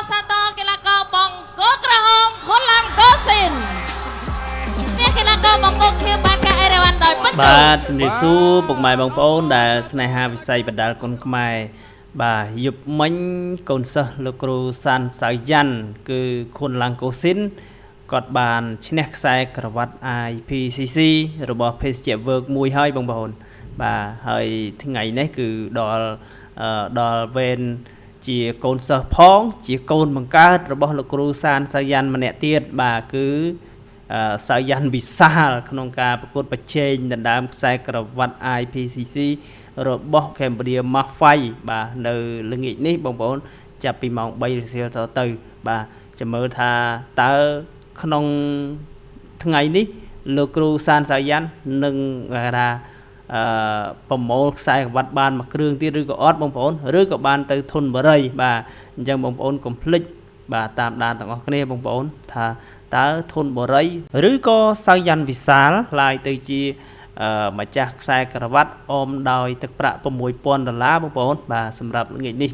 សាទរកីឡាករបង្គោលក្រហមខុនឡាំកូស៊ីននេះកីឡាករបង្គោលខៀវបានការអេរ៉ាវ៉ាន់ដោយពិតបាទជំរាបសួរពុកម៉ែបងប្អូនដែលស្នេហាវិស័យបណ្ដាលគុណខ្មែរបាទយប់មិញកូនសិស្សលោកគ្រូសានសៅយ៉ាន់គឺខុនឡាំកូស៊ីនគាត់បានឈ្នះខ្សែក្រវ៉ាត់ IPCC របស់ភេសជ្ជៈ Work មួយហើយបងប្អូនបាទហើយថ្ងៃនេះគឺដល់វេនជាកូនសិស្សផងជាកូនបង្កើតរបស់លោកគ្រូសានសៅយ៉ាន់ម្នាក់ទៀតបាទគឺសៅយ៉ាន់វិសាលក្នុងការប្រកួតប្រជែងដណ្ដើមខ្សែក្រវ៉ាត់ IPCC របស់ Cambodia Mafai បាទនៅល្ងាចនេះបងប្អូនចាប់ពីម៉ោង3រសៀលទៅបាទចាំមើលថាតើក្នុងថ្ងៃនេះលោកគ្រូសានសៅយ៉ាន់នឹងគេថាប្រមូលខ្សែក្រវ៉ាត់បានមួយគ្រឿងទៀតឬក៏អត់បងប្អូនឬក៏បានទៅធនបរិយបាទអញ្ចឹងបងប្អូនកុំភ្លេចបាទតាមដានទាំងអស់គ្នាបងប្អូនថាតើធនបរិយឬក៏សៅយ៉ាន់វិសាលខ្លាយទៅជាម្ចាស់ខ្សែក្រវ៉ាត់អមដោយទឹកប្រាក់$6000បងប្អូនបាទសម្រាប់ល្ងាចនេះ